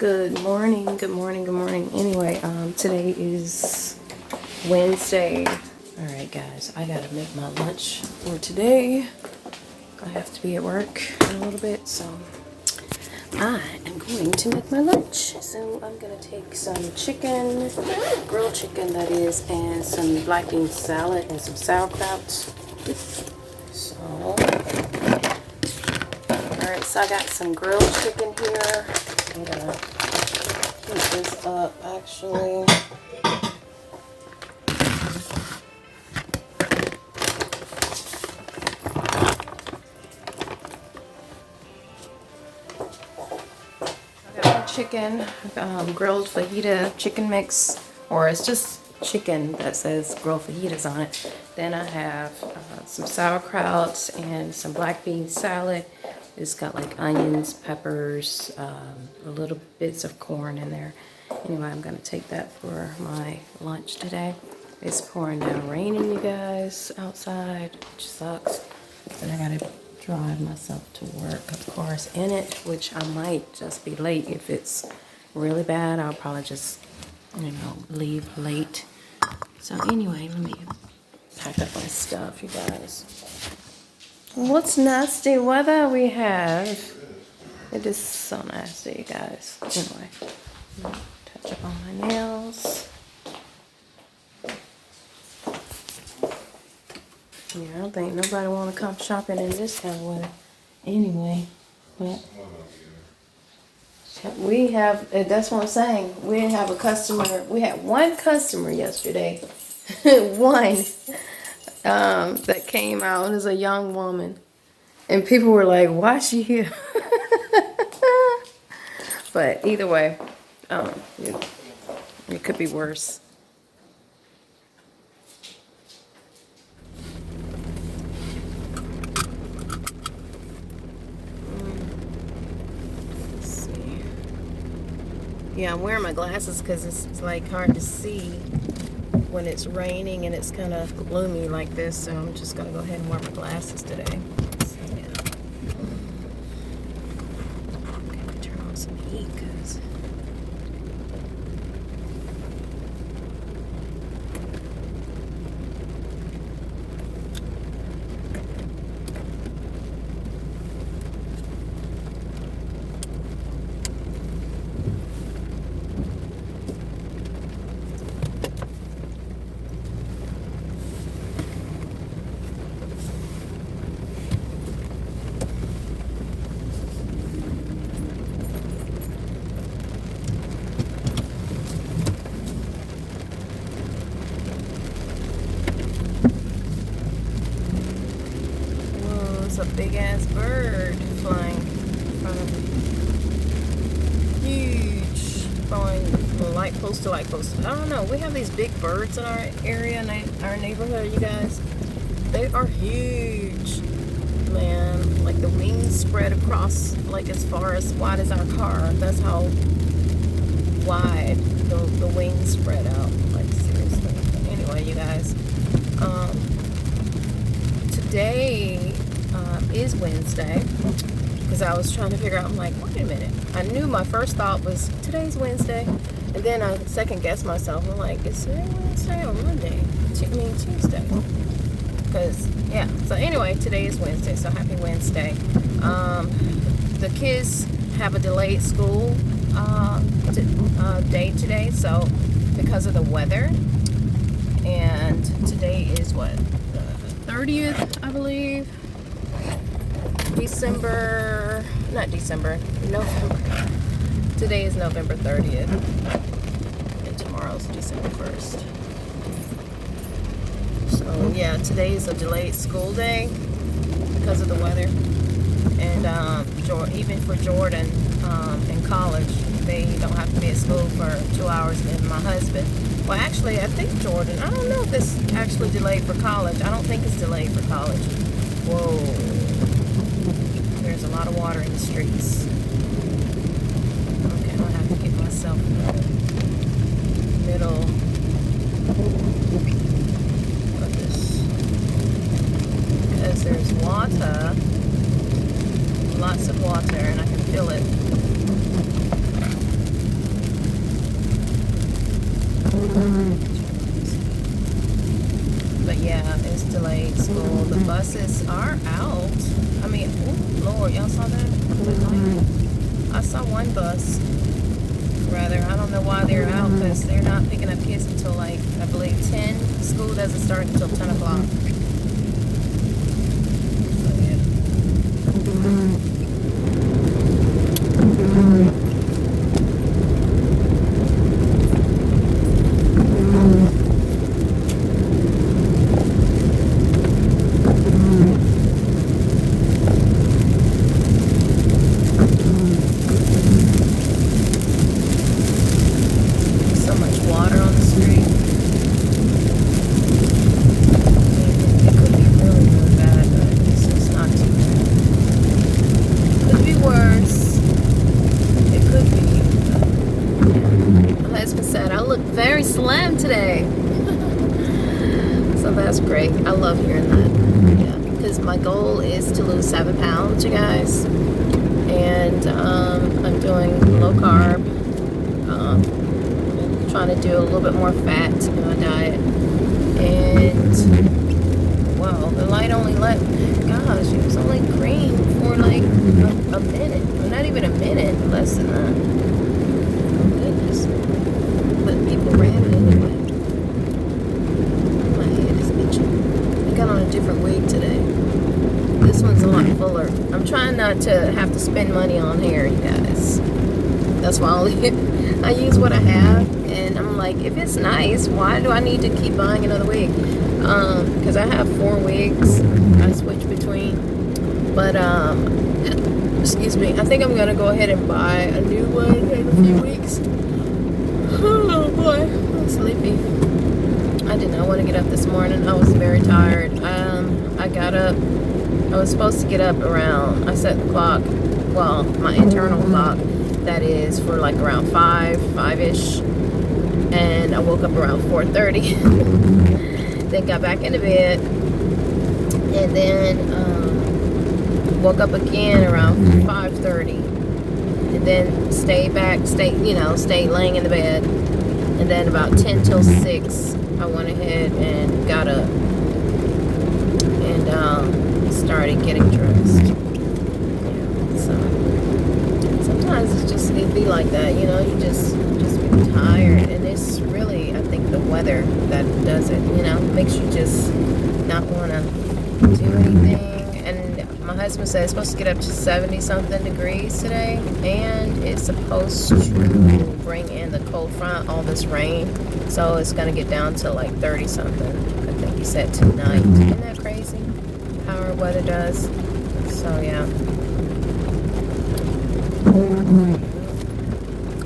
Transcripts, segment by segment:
Good morning, good morning, good morning. Anyway, today is Wednesday. All right, guys, I gotta make my lunch for today. I have to be at work in a little bit, so I am going to make my lunch. So I'm gonna take some chicken, grilled chicken that is, and some black bean salad and some sauerkraut. So, all right, so I got some grilled chicken here. I'm gonna heat this up actually. I got my chicken, grilled fajita chicken mix, or it's just chicken that says grilled fajitas on it. Then I have some sauerkraut and some black bean salad. It's got like onions, peppers, little bits of corn in there. Anyway, I'm gonna take that for my lunch today. It's pouring down raining, you guys, outside, which sucks. But I gotta drive myself to work, of course, in it, which I might just be late. If it's really bad, I'll probably just, leave late. So anyway, let me pack up my stuff, you guys. What's nasty weather we have? It is so nasty, you guys. Anyway, touch up on my nails. Yeah, I don't think nobody want to come shopping in this kind of weather. Anyway, but we have, that's what I'm saying. We have a customer, we had one customer yesterday. One. That came out as a young woman, and people were like, why is she here? But either way, it could be worse. Let's see. Yeah, I'm wearing my glasses because it's like hard to see when it's raining and it's kind of gloomy like this, so I'm just gonna go ahead and wear my glasses today. So, yeah. Okay, turn on some heat, cause a big ass bird flying in front of me. Huge. Flying light post to light post. I don't know. We have these big birds in our area, in our neighborhood, you guys. They are huge. Man, like the wings spread across, like as far as wide as our car. That's how wide the wings spread out. Like seriously. But anyway, you guys. Today is Wednesday, because I was trying to figure out, I'm like, wait a minute. I knew my first thought was today's Wednesday, and then I second guessed myself. I'm like, is today Wednesday or Monday? Tuesday. Because, yeah. So anyway, today is Wednesday, so happy Wednesday. The kids have a delayed school day today, so because of the weather. And today is what? The 30th, I believe. November. Today is November 30th. And tomorrow's December 1st. So, yeah, today is a delayed school day because of the weather. And even for Jordan in college, they don't have to be at school for 2 hours. And my husband, well, actually, I think Jordan, I don't know if it's actually delayed for college. I don't think it's delayed for college. Whoa. There's a lot of water in the streets. Okay, I'm gonna have to get myself in the middle of this, because there's water, lots of water, and I can feel it But yeah, it's delayed school. The buses are out. I mean, oh Lord, y'all saw that? I saw one bus. Rather, I don't know why they're out, because they're not picking up kids until like, I believe 10. School doesn't start until 10 o'clock. So yeah. So much water on the street. It could be really, really bad, but it's just not too bad. Could be worse. It could be. My husband said I look very slim today. So that's great. I love hearing that. Yeah, because my goal is to lose 7 pounds, you guys. And I'm doing low carb. Trying to do a little bit more fat in my diet. And wow, the light only let, gosh, it was only green for like a minute. Well, not even a minute, less than that. Oh goodness. But people ran anyway. My head is itching. I got on a different wig today. This one's a lot fuller. I'm trying not to have to spend money on hair, you guys. That's why I use what I have, and I'm like, if it's nice, why do I need to keep buying another wig? Because I have 4 wigs I switch between. But excuse me, I think I'm gonna go ahead and buy a new one in a few weeks. Oh boy, I'm sleepy. I did not want to get up this morning. I was very tired. I got up. I was supposed to get up around, I set the clock, well, my internal clock, that is, for like around 5-ish, and I woke up around 4:30. Then got back into bed, and then woke up again around 5:30, and then stayed laying in the bed, and then about 10 till 6 I went ahead and got up and started getting dressed. Yeah, so sometimes it'd be like that, you just be tired, and it's really, I think, the weather that does it, makes you just not want to do anything. And my husband said it's supposed to get up to 70 something degrees today, and it's supposed to bring in the cold front, all this rain, so it's going to get down to like 30 something, I think he said, tonight. Isn't that crazy how our weather does? So yeah,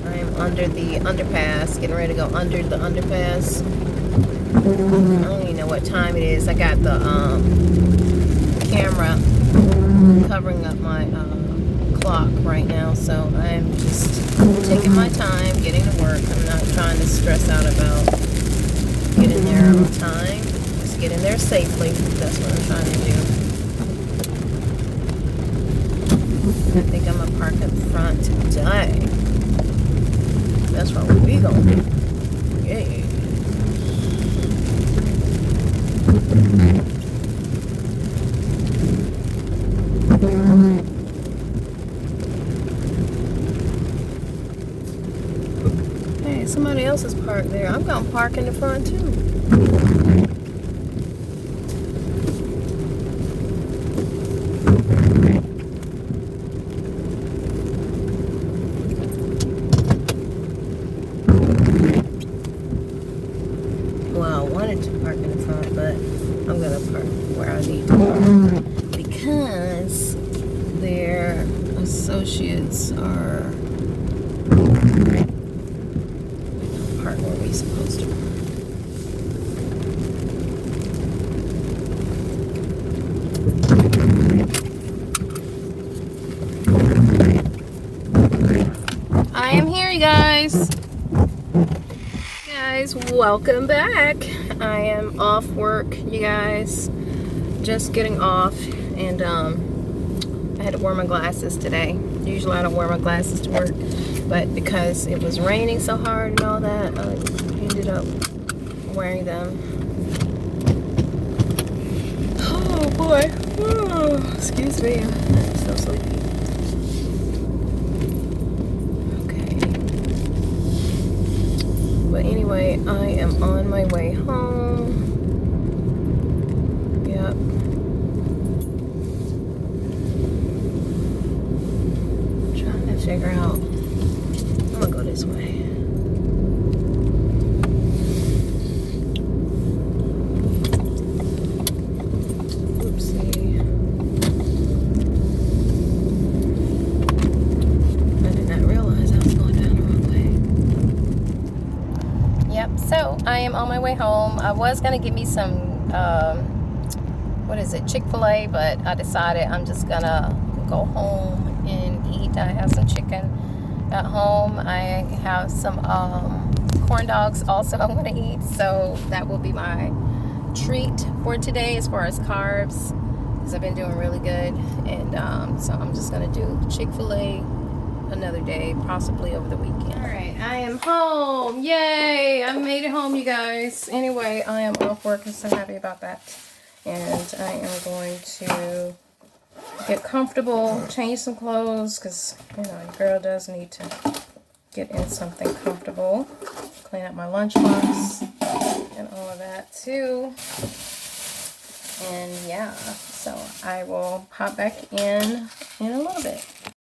I am under the underpass, getting ready to go under the underpass. I don't even know what time it is. I got the camera covering up my clock right now, so I'm just taking my time getting to work. I'm not trying to stress out about getting there on time. Just get in there safely. That's what I'm trying to do. I think I'm gonna park up front today. That's what we gonna do. Yeah. Hey, somebody else is parked there. I'm gonna park in the front too. Well, I wanted to park in the front, but I'm gonna park where I need to park because their associates are park where we supposed to park. I am here, you guys. Welcome back. I am off work, you guys. Just getting off, and I had to wear my glasses today. Usually I don't wear my glasses to work, but because it was raining so hard and all that, ended up wearing them. Oh boy. Oh, excuse me. I'm so sleepy. Okay. But anyway, I am on my way home. Yep. Trying to figure out. I'm gonna go this way. Oopsie. I did not realize I was going down the wrong way. Yep, so I am on my way home. I was gonna get me some what is it, Chick-fil-A, but I decided I'm just gonna go home and eat. I have some chicken at home. I have some corn dogs also I'm gonna eat, so that will be my treat for today as far as carbs, because I've been doing really good. And so I'm just gonna do Chick-fil-A another day, possibly over the weekend. All right, I am home. Yay, I made it home, you guys. Anyway, I am off work and so happy about that. And I am going to get comfortable, change some clothes, because, you know, your girl does need to get in something comfortable. Clean up my lunchbox and all of that too. And yeah, so I will pop back in a